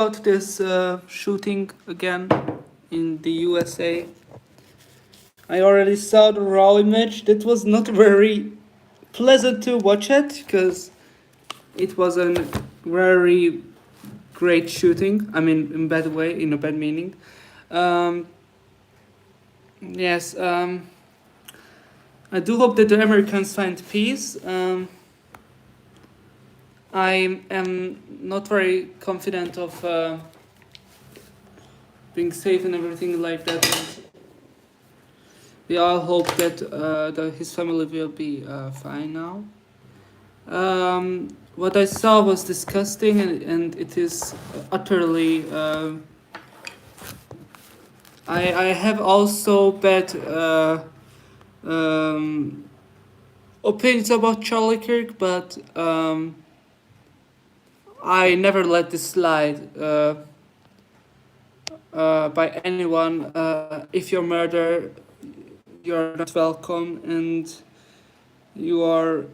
about this shooting again in the USA. I already saw the raw image. That was not very pleasant to watch it because it was a very great shooting. I mean, in bad way, in a bad meaning. Um, yes, I do hope that the Americans find peace. I am not very confident of being safe and everything like that. And we all hope that his family will be fine now. What I saw was disgusting, and it is utterly. I have also bad um, opinions about Charlie Kirk, but I never let this slide by anyone. If you're murdered, you're not welcome, and you are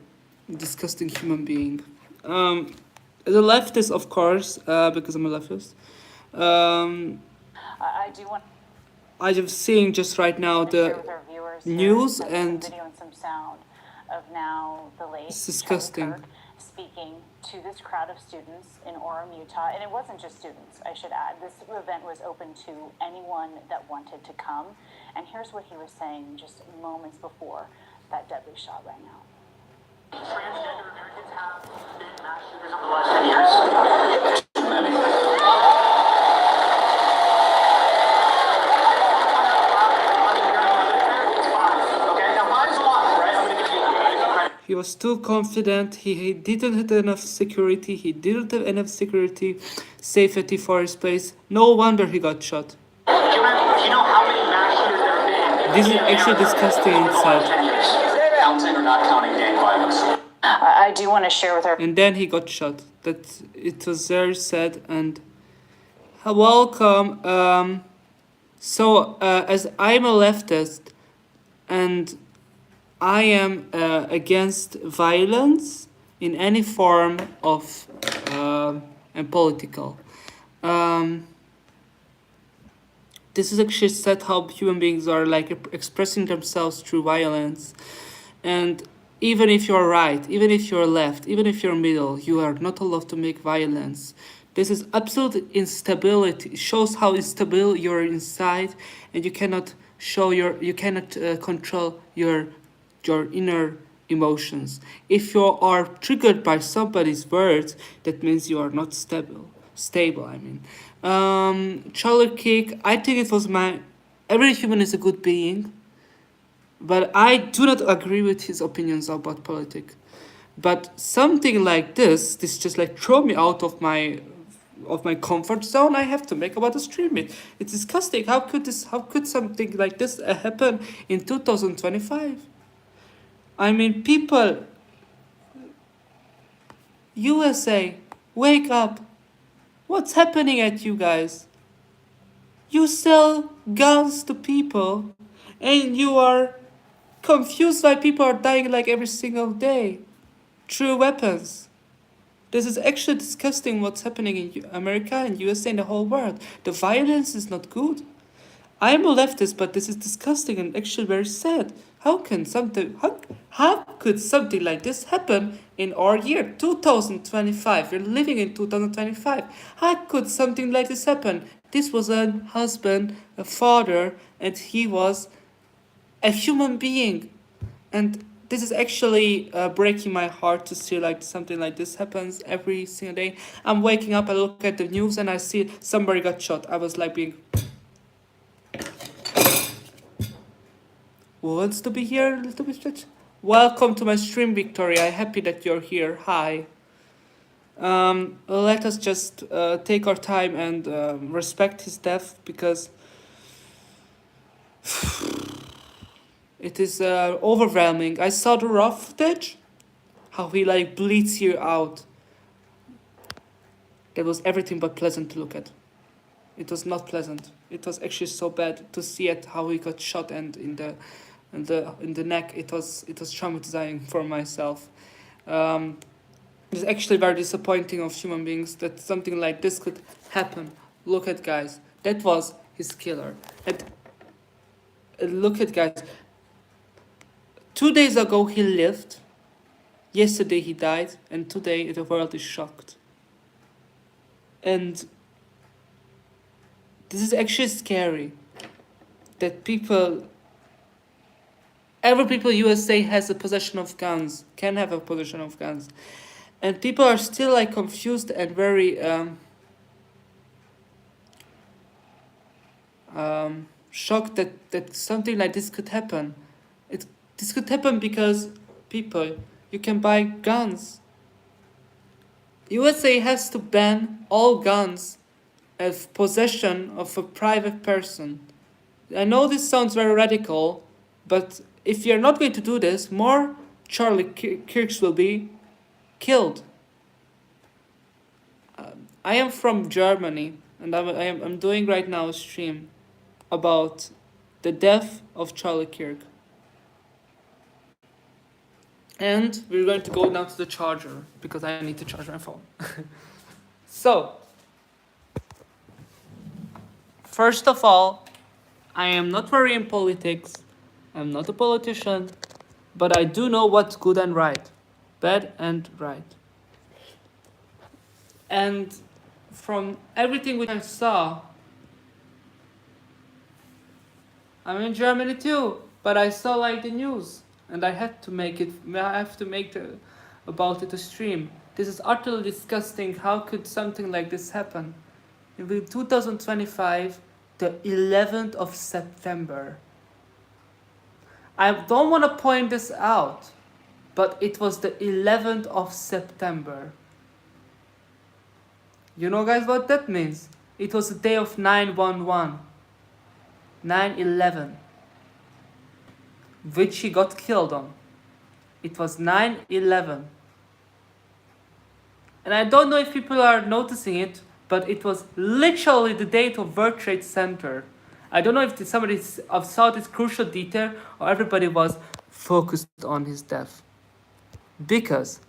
a disgusting human being. As a leftist, of course, because I'm a leftist. I do want. I am seeing just right now the news and video and some sound of now the late it's disgusting. Kirk speaking to this crowd of students in Orem, Utah, and it wasn't just students, I should add. This event was open to anyone that wanted to come, and here's what he was saying just moments before that deadly shot rang out. Transgender Americans have been mass shooters over the last 10 years. He was too confident. He didn't have enough security. He didn't have enough security, safety for his place. No wonder he got shot. Do you know how many mass shooters there have been? This is actually disgusting inside. Counting or not counting gang violence. I do want to share with her. And then he got shot. That it was very sad and welcome. As I'm a leftist, and I am against violence in any form of and political. This is actually sad how human beings are like expressing themselves through violence, and even if you're right, even if you're left, even if you're middle, you are not allowed to make violence. This is absolute instability. It shows how instable you're inside, and you cannot control your inner emotions. If you are triggered by somebody's words, that means you are not stable. I mean, Charlie Kirk, I think it was every human is a good being, but I do not agree with his opinions about politics. But something like this just like throw me out of my comfort zone. I have to make about the stream. It's disgusting. How could something like this happen in 2025? I mean, people, USA, wake up. What's happening at you guys? You sell guns to people, and you are confused why people are dying like every single day through weapons. This is actually disgusting what's happening in America and USA and the whole world. The violence is not good. I'm a leftist, but this is disgusting and actually very sad. How could something like this happen in our year 2025? We're living in 2025. How could something like this happen? This was a husband, a father, and he was a human being. And this is actually breaking my heart to see like something like this happens every single day. I'm waking up, I look at the news, and I see somebody got shot. I was like being... Who wants to be here a little bit? Welcome to my stream, Victoria. I'm happy that you're here. Hi. Let us just take our time and respect his death, because it is overwhelming. I saw the raw footage, how he like bleeds you out. It was everything but pleasant to look at. It was not pleasant. It was actually so bad to see it, how he got shot, and in the neck. It was traumatizing for myself. It's actually very disappointing of human beings that something like this could happen. Look at guys, that was his killer. And look at guys, 2 days ago he lived, yesterday he died, and today the world is shocked. And this is actually scary that every people USA has a possession of guns, can have a possession of guns. And people are still like confused and very shocked that something like this could happen. This could happen because people, you can buy guns. USA has to ban all guns as possession of a private person. I know this sounds very radical, but if you're not going to do this, more Charlie Kirks will be killed. I am from Germany, and I'm doing right now a stream about the death of Charlie Kirk. And we're going to go now to the charger, because I need to charge my phone. So, first of all, I am not very in politics. I'm not a politician, but I do know what's good and right, bad and right. And from everything which I saw, I'm in Germany too, but I saw like the news, and I had to make it. I have to make about it a stream. This is utterly disgusting. How could something like this happen? In 2025, the 11th of September. I don't want to point this out, but it was the 11th of September. You know, guys, what that means? It was the day of 9/11, 9/11, which he got killed on. It was 9/11. And I don't know if people are noticing it, but it was literally the date of World Trade Center. I don't know if somebody saw this crucial detail or everybody was focused on his death. Because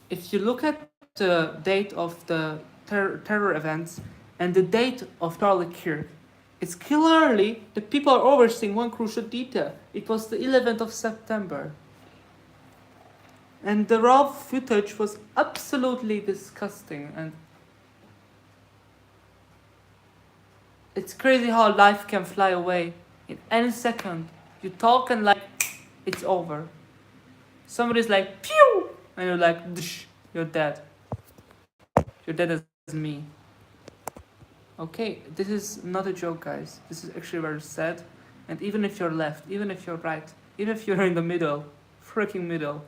if you look at the date of the terror events and the date of Charlie Kirk, it's clearly the people are overseeing one crucial detail. It was the 11th of September. And the raw footage was absolutely disgusting, and it's crazy how life can fly away in any second. You talk and like it's over. Somebody's like pew, and you're like Dsh, you're dead. You're dead as me. Okay, this is not a joke, guys. This is actually very sad. And even if you're left, even if you're right, even if you're in the middle, freaking middle,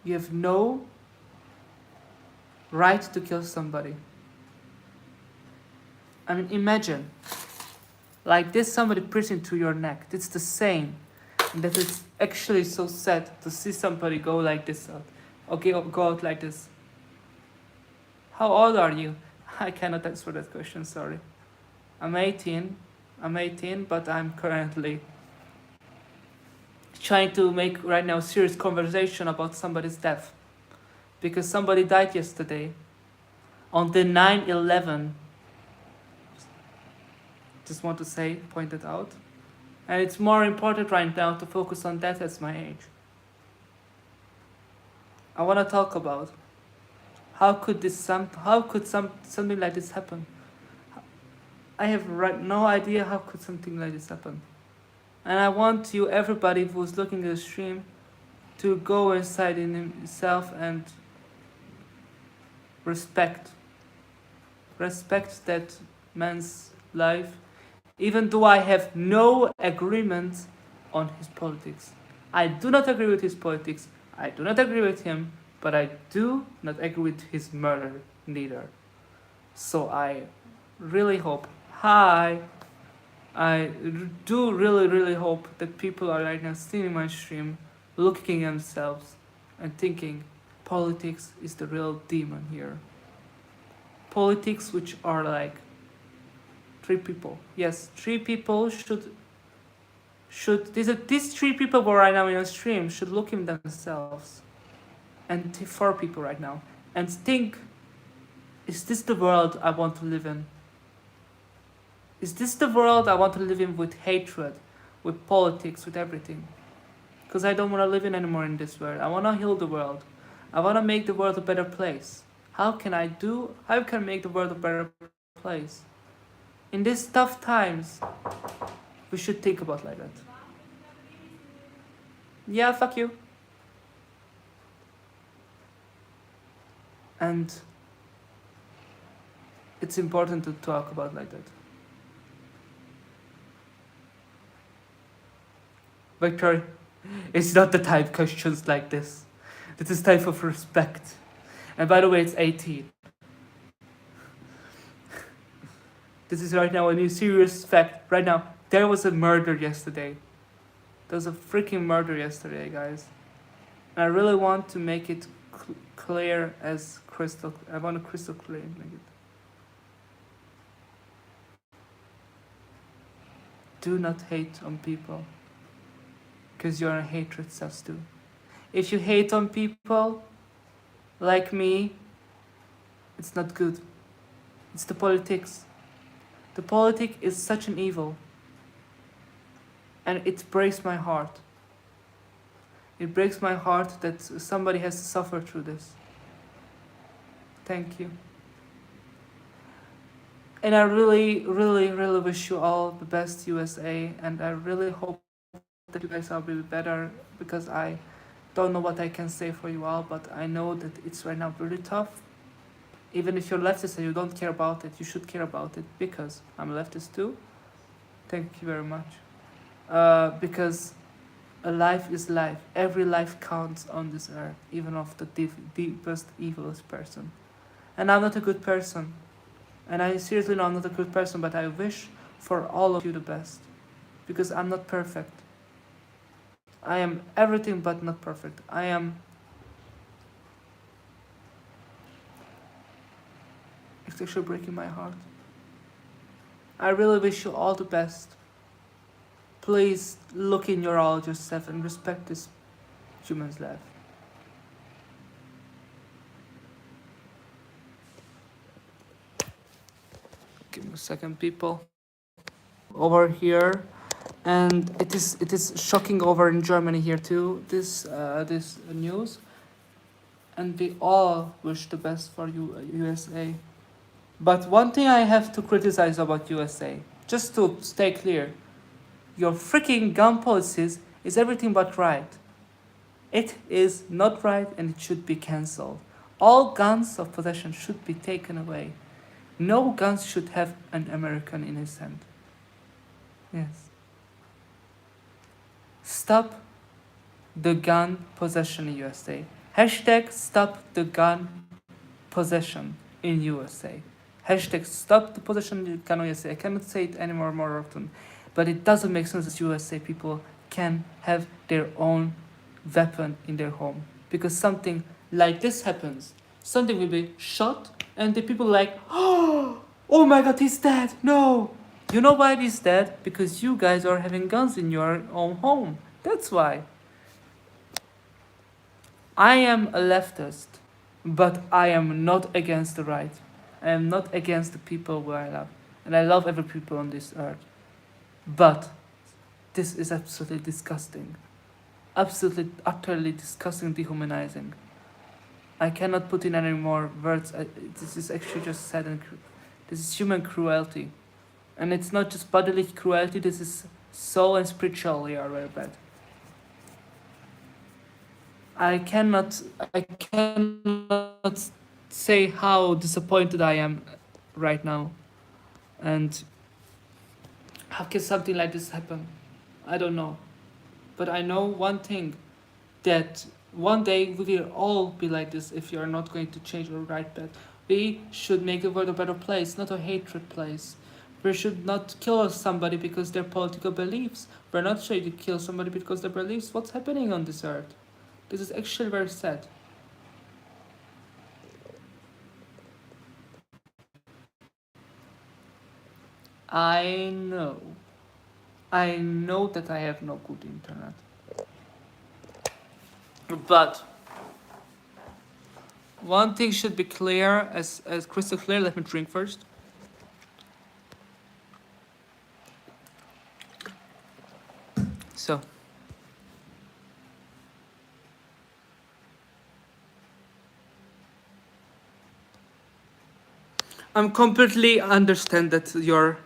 you have no right to kill somebody. I mean, imagine, like this, somebody pressing to your neck. It's the same. And that is actually so sad to see somebody go like this out. Okay, go out like this. How old are you? I cannot answer that question, sorry. I'm 18, but I'm currently trying to make right now serious conversation about somebody's death. Because somebody died yesterday on the 9/11. Just want to say, point it out. And it's more important right now to focus on that at my age. I want to talk about how could something like this happen? I have no idea how could something like this happen. And I want you, everybody who's looking at the stream, to go inside in himself and respect that man's life, even though I have no agreement on his politics. I do not agree with his politics. I do not agree with him, but I do not agree with his murder neither. So I really hope, I do really hope that people are right now seeing my stream, looking at themselves and thinking politics is the real demon here. Politics which are like 3 people. Yes, 3 people should these 3 people who are right now in a stream should look in themselves. And 4 people right now. And think Is this the world I want to live in? Is this the world I want to live in, with hatred, with politics, with everything? Because I don't want to live in anymore in this world. I want to heal the world. I want to make the world a better place. How can I make the world a better place? In these tough times, we should think about like that. Yeah, fuck you. And it's important to talk about like that. Victor, it's not the type questions like this. This is type of respect. And by the way, it's 18. This is right now a new serious fact. Right now, there was a murder yesterday. There was a freaking murder yesterday, guys. And I really want to make it clear as crystal. I want to crystal clear make it. Do not hate on people, because you're a hatred self too. If you hate on people like me, it's not good. It's the politics. The politic is such an evil. And it breaks my heart. It breaks my heart that somebody has to suffer through this. Thank you. And I really, really, really wish you all the best, USA. And I really hope that you guys will be better, because I don't know what I can say for you all, but I know that it's right now really tough. Even if you're leftist and you don't care about it, you should care about it, because I'm a leftist too. Thank you very much. Because a life is life. Every life counts on this earth, even of the deepest, evilest person. And I'm not a good person. And I seriously know I'm not a good person, but I wish for all of you the best. Because I'm not perfect. I am everything but not perfect. It's actually breaking my heart. I really wish you all the best. Please look in your all yourself and respect this human's life. Give me a second, people. Over here, and it is shocking over in Germany here too. This news, and we all wish the best for you, USA. But one thing I have to criticize about USA, just to stay clear, your freaking gun policies is everything but right. It is not right, and it should be cancelled. All guns of possession should be taken away. No guns should have an American in his hand. Yes. Stop the gun possession in USA. Hashtag stop the gun possession in USA. Hashtag stop the possession of the gun in USA. I cannot say it anymore more often. But it doesn't make sense that USA people can have their own weapon in their home. Because something like this happens. Something will be shot, and the people like, oh my god, he's dead. No. You know why he's dead? Because you guys are having guns in your own home. That's why. I am a leftist, but I am not against the right. I am not against the people who I love. And I love every people on this earth. But this is absolutely disgusting. Absolutely, utterly disgusting, dehumanizing. I cannot put in any more words. This is actually just sad, and this is human cruelty. And it's not just bodily cruelty, this is soul and spiritually are very bad. I cannot say how disappointed I am right now. And how can something like this happen? I don't know. But I know one thing, that one day we will all be like this if you are not going to change or right path. We should make the world a better place, not a hatred place. We should not kill somebody because their political beliefs. We're not trying to kill somebody because their beliefs. What's happening on this earth? This is actually very sad. I know that I have no good internet. But one thing should be clear, as crystal clear. Let me drink first. So, I'm completely understand that you're,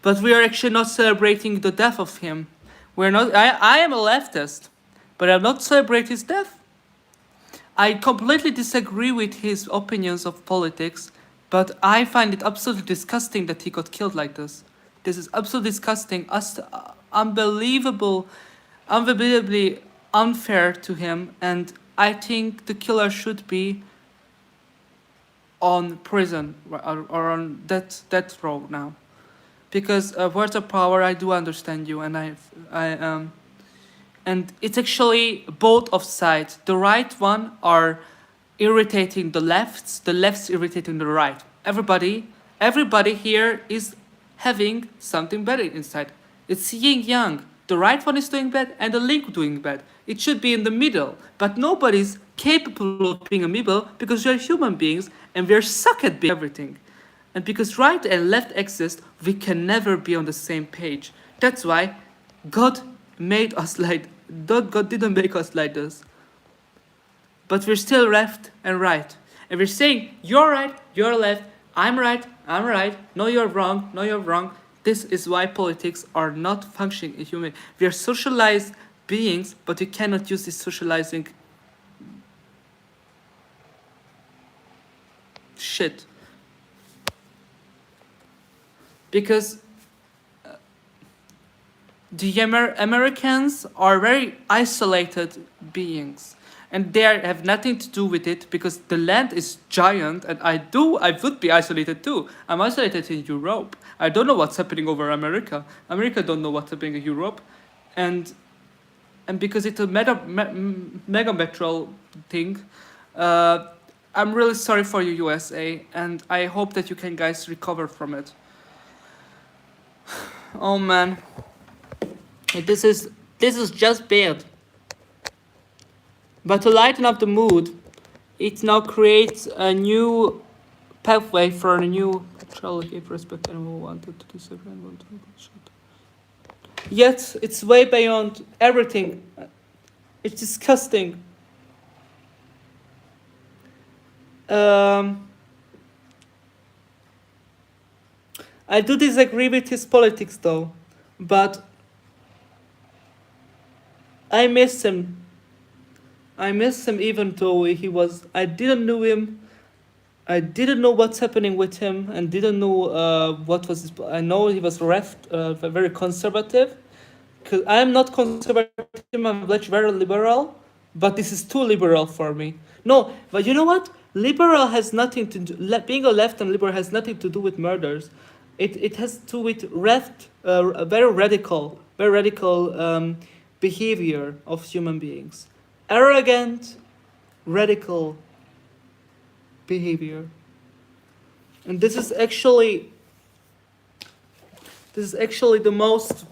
but we are actually not celebrating the death of him. We're not. I am a leftist, but I'm not celebrating his death. I completely disagree with his opinions of politics, but I find it absolutely disgusting that he got killed like this. This is absolutely disgusting, unbelievable, unbelievably unfair to him, and I think the killer should be on prison or on death row now. Because words of power, I do understand you, and and it's actually both of sides. The right one are irritating the lefts irritating the right. Everybody here is having something better inside. It's yin yang. The right one is doing bad and the link doing bad. It should be in the middle, but nobody's capable of being a middle because we're human beings and we're suck at being everything. And because right and left exist, we can never be on the same page. That's why God made us like God didn't make us like this. But we're still left and right. And we're saying, you're right, you're left, I'm right, I'm right, no, you're wrong, no, you're wrong. This is why politics are not functioning in human. We are socialized beings, but you cannot use this socializing shit. Because the Americans are very isolated beings. And they have nothing to do with it because the land is giant and I would be isolated too. I'm isolated in Europe. I don't know what's happening over America. America don't know what's happening in Europe. And because it's a mega metro thing, I'm really sorry for you, USA, and I hope that you can guys recover from it. Oh man. This is just bad. But to lighten up the mood, it now creates a new pathway for a new trial gave respect and who wanted to disagree and wanted to bullshit. Yet it's way beyond everything. It's disgusting. I do disagree with his politics though, but I miss him. I miss him even though he was. I didn't know him. I didn't know what's happening with him, and didn't know what was. I know he was very conservative. Cause I'm not conservative. I'm very liberal, but this is too liberal for me. No, but you know what? Liberal has nothing to do. Being a left and liberal has nothing to do with murders. It has to do with very radical behavior of human beings. Arrogant, radical behavior. And this is actually the most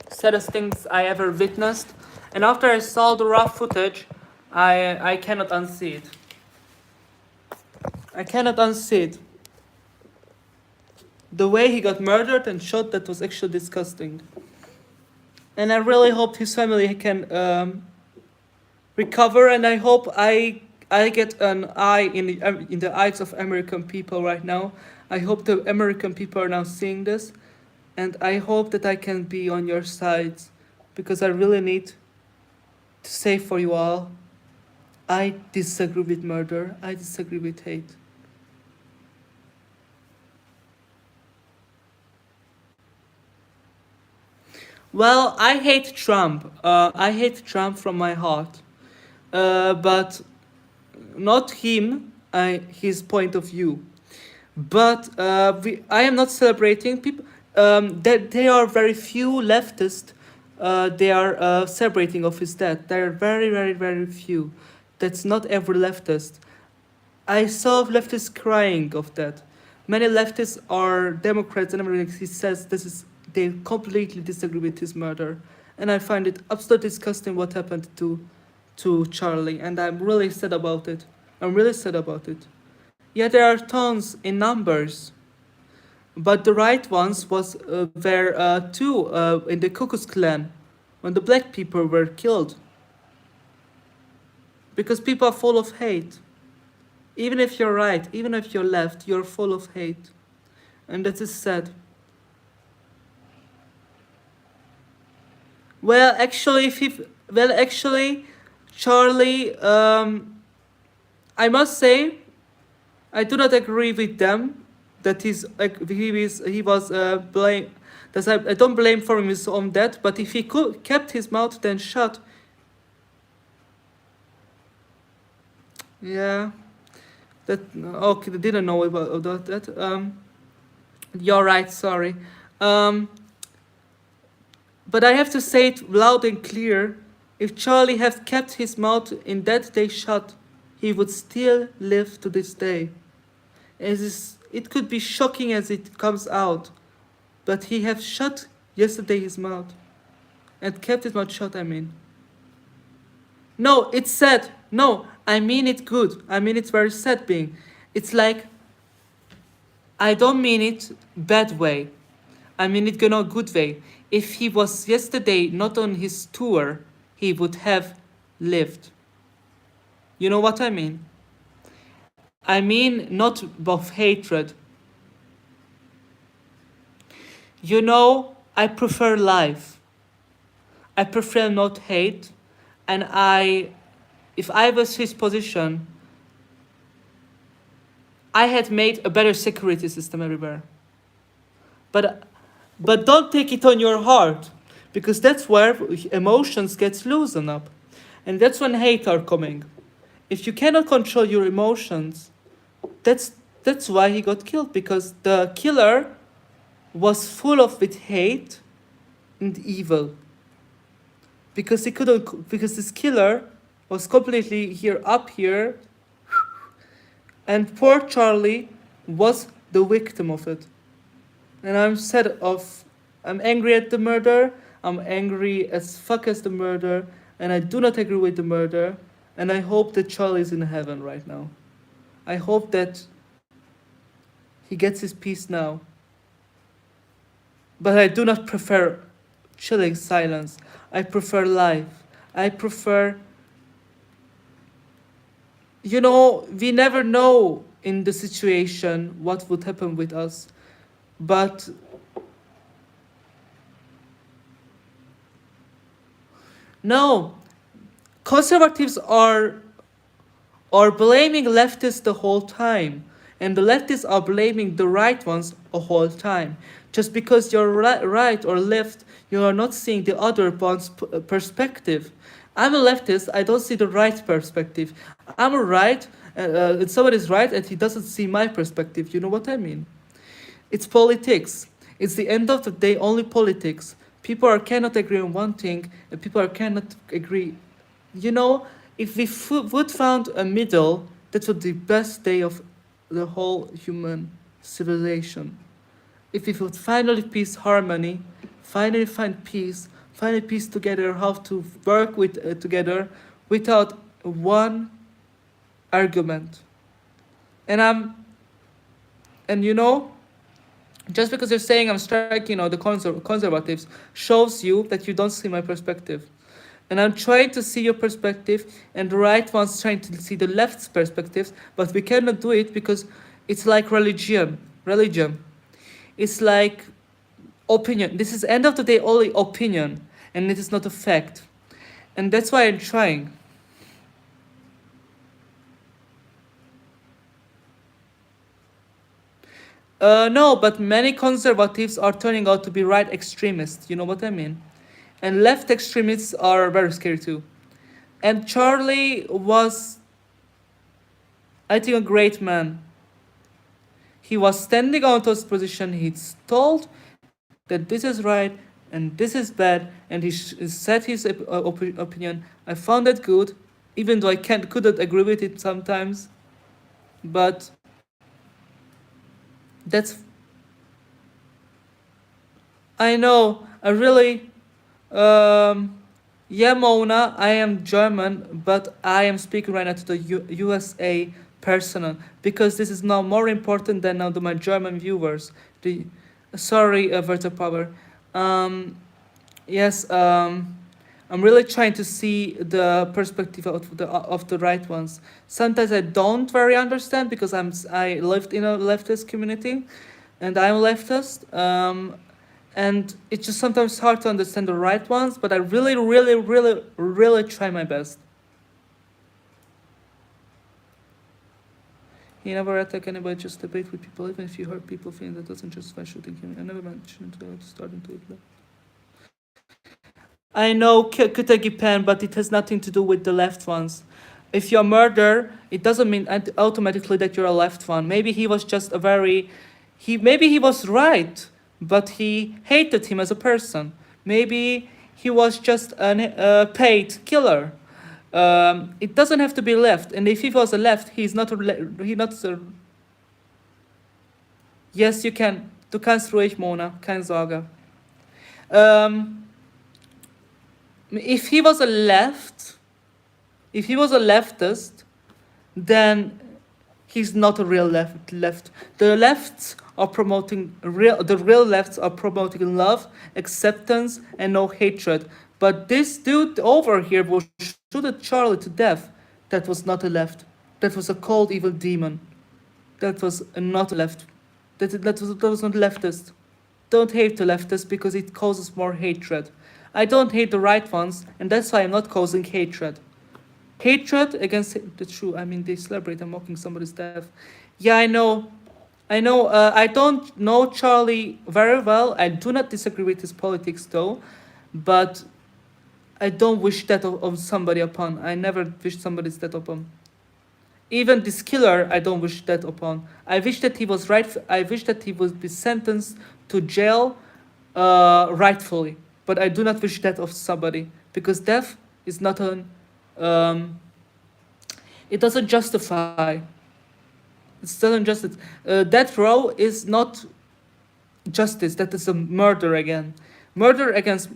saddest things I ever witnessed. And after I saw the raw footage, I cannot unsee it. I cannot unsee it. The way he got murdered and shot, that was actually disgusting. And I really hope his family can recover, and I hope I get an eye in the eyes of American people right now. I hope the American people are now seeing this, and I hope that I can be on your sides, because I really need to say for you all, I disagree with murder, I disagree with hate. Well, I hate Trump. I hate Trump from my heart. But not him, his point of view. But I am not celebrating people. That there are very few leftists. They are celebrating of his death. There are very, very, very few. That's not every leftist. I saw leftists crying of that. Many leftists are Democrats and everything. He says they completely disagree with his murder, and I find it absolutely disgusting what happened to to Charlie, and I'm really sad about it. I'm really sad about it. Yeah, there are tons in numbers, but the right ones were two in the Ku Klux Klan when the black people were killed because people are full of hate. Even if you're right, even if you're left, you're full of hate, and that is sad. Well, actually, Charlie, I must say, I do not agree with them that he was blame. That I don't blame for his own death, but if he could kept his mouth then shut, yeah, that okay, didn't know about that. You're right, sorry. Um, but I have to say it loud and clear. If Charlie had kept his mouth in that day shut, he would still live to this day. It could be shocking as it comes out, but he have shut yesterday his mouth and kept his mouth shut. I mean, no, it's sad. No, I mean it good. I mean it's very sad being. It's like I don't mean it bad way. I mean it in a good way. If he was yesterday not on his tour, he would have lived. You know what I mean? I mean not of hatred. You know, I prefer life. I prefer not hate, and if I was his position, I had made a better security system everywhere. But don't take it on your heart, because that's where emotions get loosened up, and that's when hate are coming. If you cannot control your emotions, that's why he got killed, because the killer was full of with hate and evil. Because he couldn't, because this killer was completely here up here, and poor Charlie was the victim of it. And I'm angry at the murder. I'm angry as fuck as the murder, and I do not agree with the murder. And I hope that Charlie is in heaven right now. I hope that he gets his peace now. But I do not prefer chilling silence. I prefer life. I prefer. You know, we never know in the situation what would happen with us. But no, conservatives are blaming leftists the whole time, and the leftists are blaming the right ones the whole time. Just because you're right or left, you are not seeing the other one's perspective. I'm a leftist. I don't see the right perspective. I'm a right, and someone is right, and he doesn't see my perspective. You know what I mean? It's politics. It's the end of the day only politics. Cannot agree on one thing, and cannot agree. You know, if we would found a middle, that would be the best day of the whole human civilization. If we would finally peace harmony, finally find peace, finally piece together how to work with together without one argument. And you know, just because you're saying I'm striking, the conservatives shows you that you don't see my perspective. And I'm trying to see your perspective, and the right one's trying to see the left's perspectives, but we cannot do it because it's like religion. It's like opinion. This is end of the day only opinion, and it is not a fact. And that's why I'm trying. No, but many conservatives are turning out to be right extremists. You know what I mean? And left extremists are very scary too. And Charlie was, I think, a great man. He was standing out of his position. He's told that this is right and this is bad, and he said his opinion. I found that good, even though I couldn't agree with it sometimes. But that's, I know, I really, Yeah, Mona, I am German, but I am speaking right now to the USA person because this is now more important than now to my German viewers. The, sorry, Werter Power. Um, yes, I'm really trying to see the perspective of the right ones. Sometimes I don't very understand because I lived in a leftist community, and I'm leftist. And it's just sometimes hard to understand the right ones, but I really, really, really, really try my best. He never attack anybody, just debate with people, even if you hurt people feeling that doesn't justify shooting him. I never mentioned starting to it. I know Kutagi Pen, but it has nothing to do with the left ones. If you're a murderer, it doesn't mean automatically that you're a left one. Maybe he was just a very, maybe he was right, but he hated him as a person. Maybe he was just a paid killer. It doesn't have to be left, and if he was a left, he's not he not. Yes, you can. Du kannst ruhig, Mona. Keine Sorge. If he was a left, if he was a leftist, then he's not a real left. The lefts are promoting the real lefts are promoting love, acceptance, and no hatred. But this dude over here who shot Charlie to death, that was not a left. That was a cold evil demon. That was not a left. That was not leftist. Don't hate the leftists because it causes more hatred. I don't hate the right ones, and that's why I'm not causing hatred. Hatred against the true. I mean, they celebrate and mocking somebody's death. Yeah, I know. I know. I don't know Charlie very well. I do not disagree with his politics, though. But I don't wish that of somebody upon. I never wish somebody's death upon. Even this killer, I don't wish that upon. I wish that he was right. I wish that he would be sentenced to jail, rightfully. But I do not wish that of somebody because death is not an. It doesn't justify. It doesn't justify. Death row is not justice. That is a murder again. Murder against.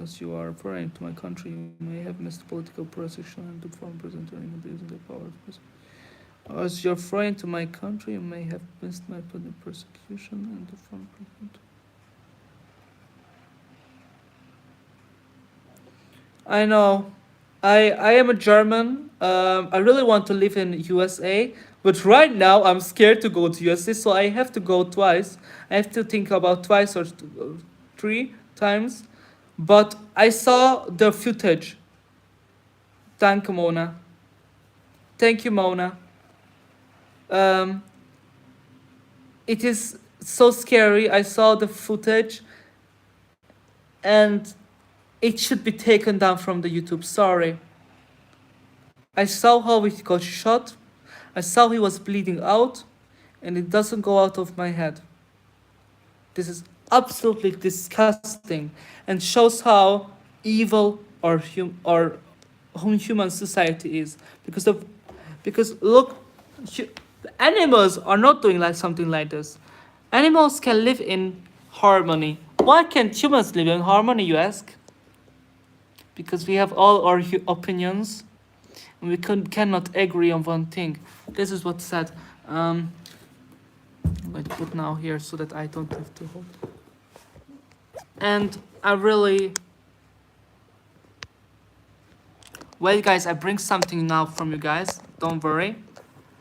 As you are referring to my country, you may have missed political persecution and the former president in abusing the power. As you're referring to my country, you may have missed my persecution and the former president. I know. I am a German. I really want to live in USA, but right now I'm scared to go to USA, so I have to go twice. I have to think about twice or three times. But I saw the footage. Thank you, Mona. Thank you, Mona. It is so scary. I saw the footage, and it should be taken down from the YouTube. Sorry. I saw how he got shot. I saw he was bleeding out, and it doesn't go out of my head. This is absolutely disgusting and shows how evil or human society is. Because look, animals are not doing like something like this. Animals can live in harmony. Why can't humans live in harmony, you ask? Because we have all our opinions, and we cannot agree on one thing. This is what's sad. I'm going to put now here so that I don't have to hold. And I really... Wait, guys, I bring something now from you guys. Don't worry.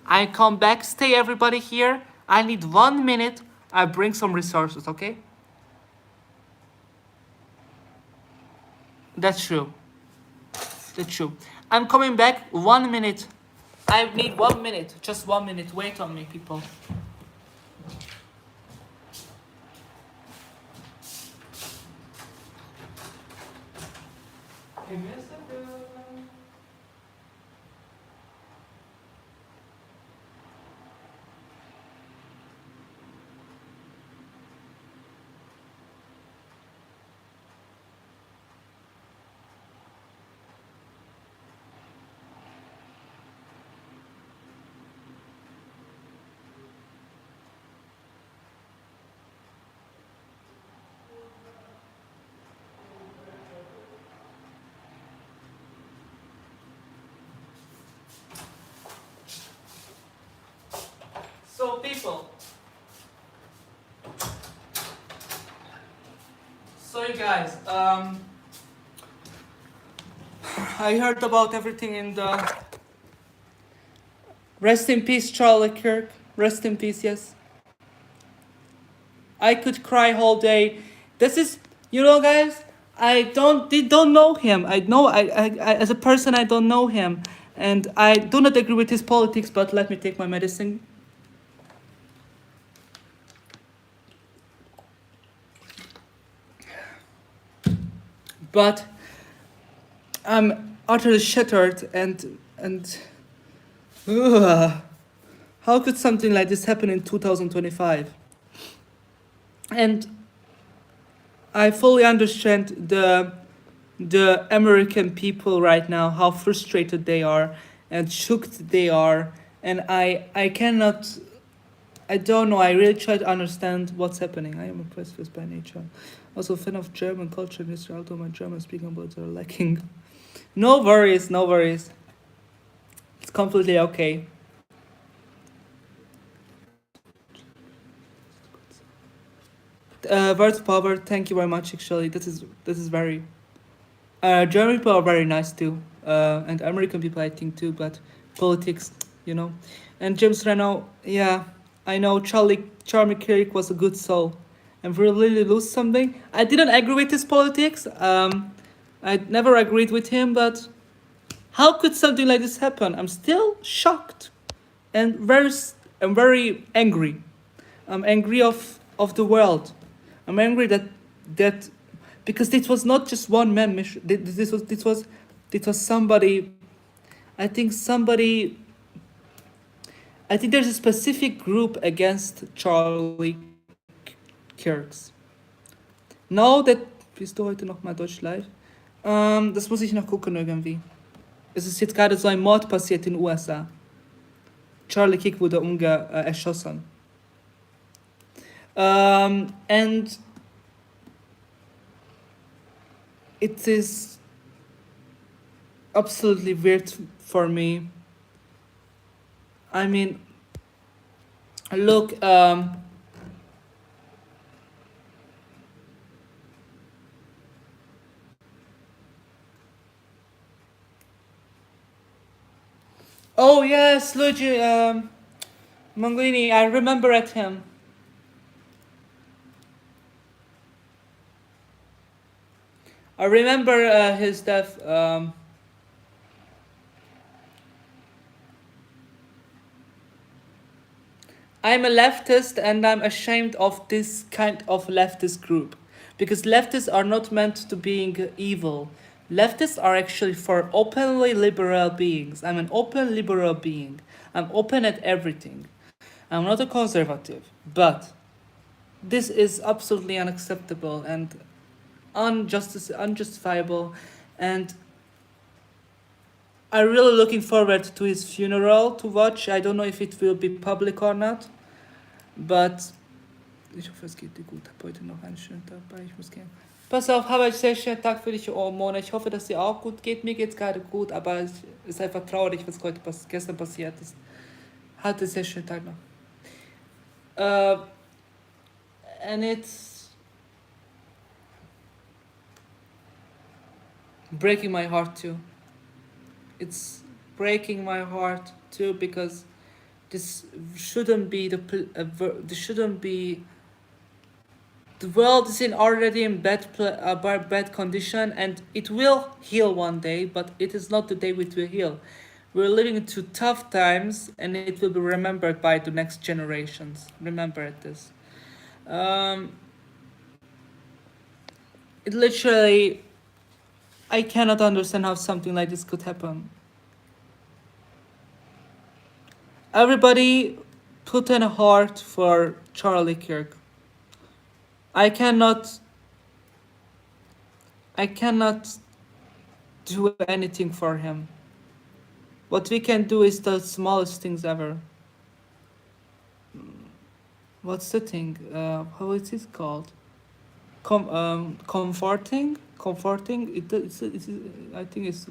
I come back. Stay, everybody, here. I need 1 minute. I bring some resources, okay? That's true. That's true. I'm coming back 1 minute. I need 1 minute. Just 1 minute. Wait on me, people. Give me a second. people. Sorry guys, I heard about everything in the... Rest in peace, Charlie Kirk. Rest in peace, yes. I could cry whole day. This is, guys, don't know him. I as a person, I don't know him. And I do not agree with his politics, but let me take my medicine. But I'm utterly shattered and how could something like this happen in 2025? And I fully understand the American people right now, how frustrated they are and shocked they are, and I don't know. I really try to understand what's happening. I am a pacifist by nature. Also a fan of German culture and history, although my German speaking words are lacking. No worries, no worries. It's completely okay. Words power, thank you very much. Actually, this is very. German people are very nice too, and American people I think too. But politics, you know. And James Reno, yeah, I know Charlie Kirk was a good soul, and we really lose something. I didn't agree with his politics. I never agreed with him, but how could something like this happen? I'm still shocked, and I'm very angry. I'm angry of the world. I'm angry that because this was not just one man mission. This was somebody. I think somebody. I think there's a specific group against Charlie Kirks. Now that bist du heute noch mal Deutsch live? Das muss ich noch gucken irgendwie. Es ist jetzt gerade so ein Mord passiert in den USA. Charlie Kirk wurde erschossen. And it is absolutely weird for me. I mean, look, oh yes, Luigi, Mangini, I remember at him. I remember his death. I'm a leftist and I'm ashamed of this kind of leftist group. Because leftists are not meant to being evil. Leftists are actually for openly liberal beings. I'm an open liberal being. I'm open at everything. I'm not a conservative. But this is absolutely unacceptable and unjustifiable, and I'm really looking forward to his funeral to watch. I don't know if it will be public or not, but ich hoffe, es geht dir gut. Hab heute noch einen schönen Tag bei. Ich muss gehen. Pass auf, habe einen sehr schönen Tag für dich, oh Mona. Ich hoffe, dass dir auch gut geht. Mir geht's gerade gut, aber es ist einfach traurig, was gestern passiert ist. Hatte einen sehr schönen Tag noch. And it's breaking my heart too. It's breaking my heart too because this shouldn't be this shouldn't be. The world is already in bad condition, and it will heal one day, but it is not the day it will heal. We're living into tough times, and it will be remembered by the next generations. Remember this. It literally, I cannot understand how something like this could happen. Everybody put in a heart for Charlie Kirk. I cannot do anything for him. What we can do is the smallest things ever. What's the thing? How is it called? Comforting. I think it's a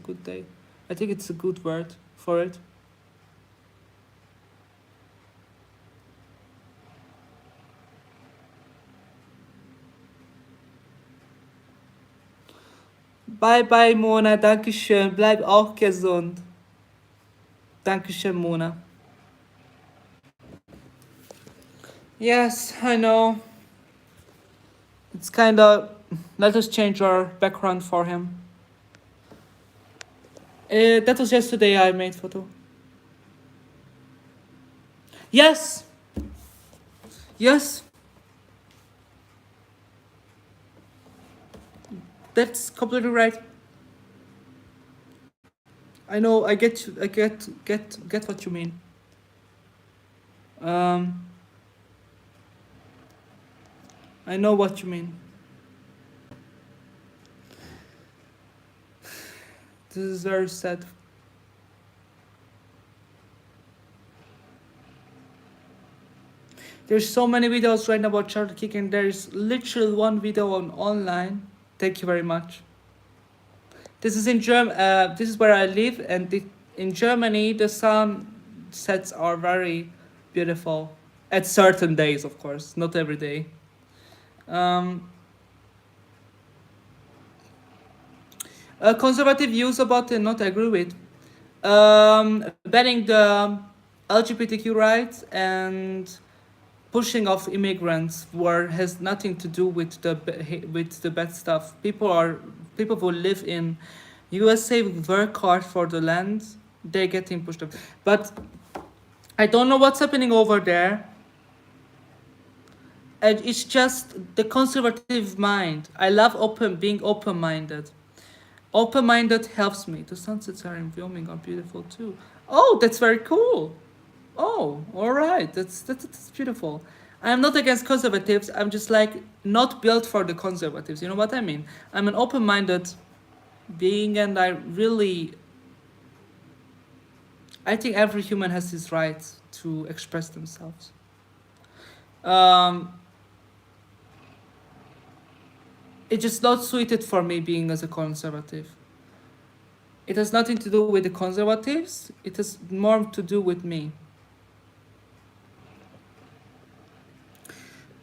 good day. I think it's a good word for it. Bye bye Mona, Dankeschön. Bleib auch gesund. Dankeschön Mona. Yes, I know. It's kind of. Let us change our background for him. That was yesterday I made photo. Yes! Yes! That's completely right. I know, I get what you mean. Um, I know what you mean. This is very sad. There's so many videos right now about Charlie Kirk, and there's literally one video on online. Thank you very much. This is in This is where I live, and in Germany, the sunsets are very beautiful at certain days, of course, not every day. Um, Conservative views about it, not agree with. Banning the LGBTQ rights and pushing off immigrants where has nothing to do with the bad stuff. People who live in USA work hard for the land. They're getting pushed up, but I don't know what's happening over there. And it's just the conservative mind. I love being open-minded. Open-minded helps me. The sunsets are in Wyoming are beautiful too. Oh, that's very cool. Oh, all right. That's beautiful. I'm not against conservatives. I'm just like not built for the conservatives. You know what I mean? I'm an open-minded being, and I think every human has his right to express themselves. Um, it's just not suited for me being as a conservative. It has nothing to do with the conservatives. It has more to do with me.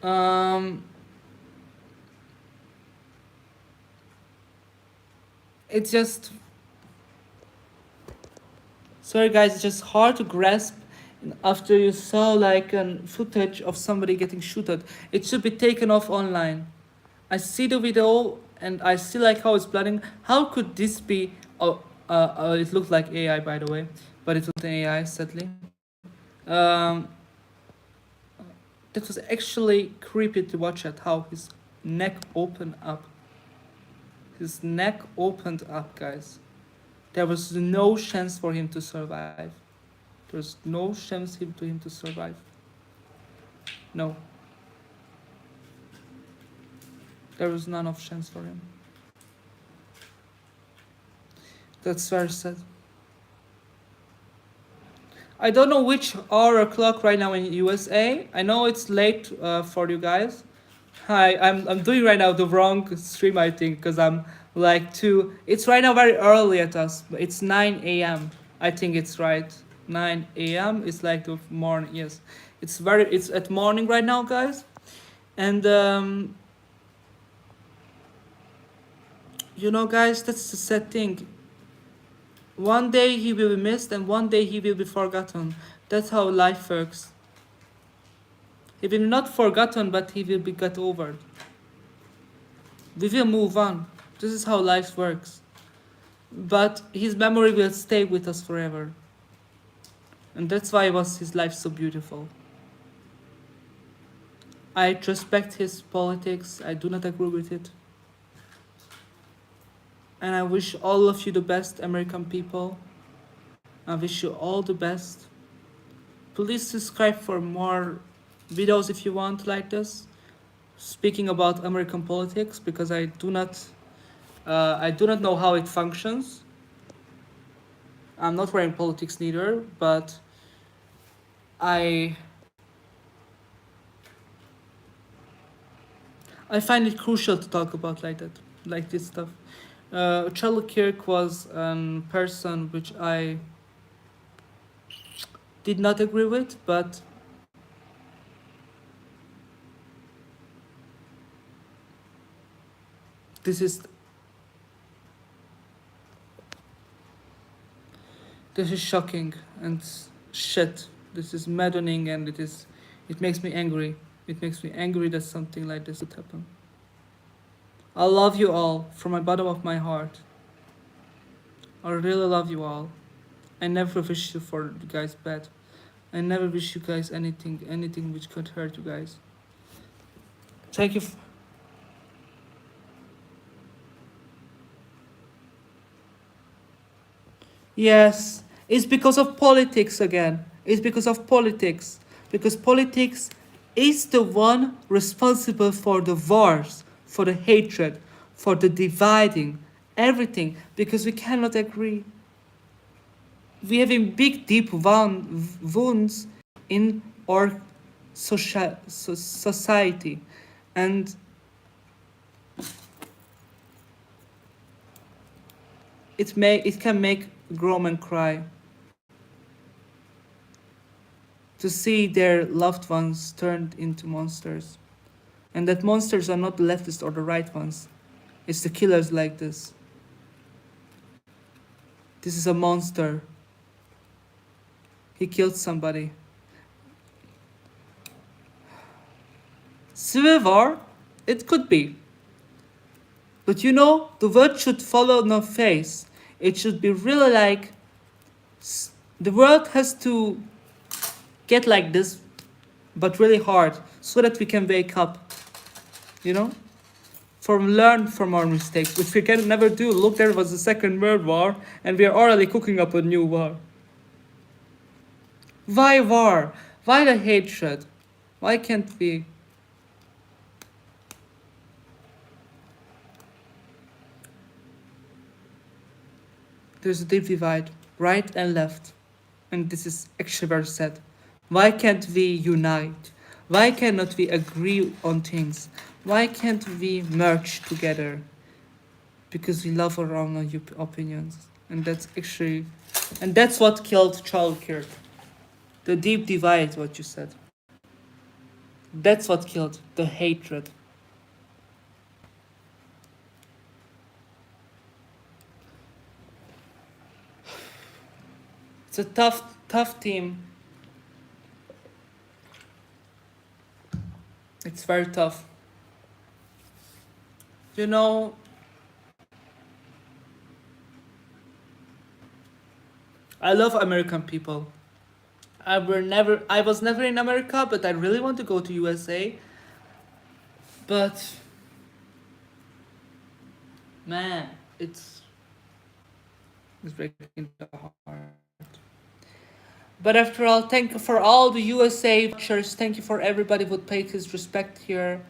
Um, it's just sorry guys. It's just hard to grasp after you saw like footage of somebody getting shooted. It should be taken off online. I see the video and I see like how it's blooding. How could this be? Oh, it looked like AI by the way, but it was AI sadly. Um, that was actually creepy to watch at how his neck opened up. His neck opened up, guys. There was no chance for him to survive. There was no chance to him to survive. No. There was none of chance for him. That's very sad. I don't know which hour o'clock right now in USA. I know it's late for you guys. Hi, I'm doing right now the wrong stream I think because I'm like two. It's right now very early at us. It's 9 a.m. I think it's right. 9 a.m. It's like the morning. Yes, it's at morning right now, guys. And you know, guys, that's the sad thing. One day he will be missed, and one day he will be forgotten. That's how life works. He will not forgotten, but he will be got over. We will move on. This is how life works. But his memory will stay with us forever. And that's why was his life so beautiful. I respect his politics. I do not agree with it. And I wish all of you the best, American people. I wish you all the best. Please subscribe for more videos if you want like this, speaking about American politics, because I do not know how it functions. I'm not wearing politics neither, but I find it crucial to talk about like that, like this stuff. Charlie Kirk was a person which I did not agree with, but this is This is shocking and shit. This is maddening and it makes me angry. It makes me angry that something like this would happen. I love you all from my bottom of my heart. I really love you all. I never wish you for you guys bad. I never wish you guys anything which could hurt you guys. Thank you. Yes, it's because of politics again. It's because of politics. Because politics is the one responsible for the wars, for the hatred, for the dividing, everything. Because we cannot agree. We having big, deep wounds in our society, and it can make grown men cry to see their loved ones turned into monsters, and that monsters are not the leftist or the right ones. It's the killers like this. This is a monster. He killed somebody. Civil war? It could be. But you know, the world should follow no face. It should be really like the world has to get like this, but really hard, so that we can wake up. You know? Learn from our mistakes, which we can never do. Look, there was the Second World War, and we are already cooking up a new war. Why war? Why the hatred? Why can't we? There's a deep divide, right and left. And this is actually very sad. Why can't we unite? Why cannot we agree on things? Why can't we merge together? Because we love our own opinions. And that's what killed Charles Kirk. The deep divide, what you said. That's what killed the hatred. It's a tough team. It's very tough. You know, I love American people. I was never in America, but I really want to go to USA. But man, it's breaking the heart. But after all, thank you for all the USA watchers. Thank you for everybody who paid his respect here.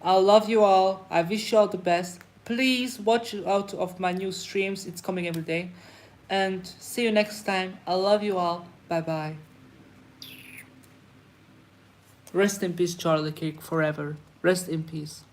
I love you all. I wish you all the best. Please watch out of my new streams. It's coming every day. And see you next time. I love you all. Bye bye. Rest in peace, Charlie Kirk, forever. Rest in peace.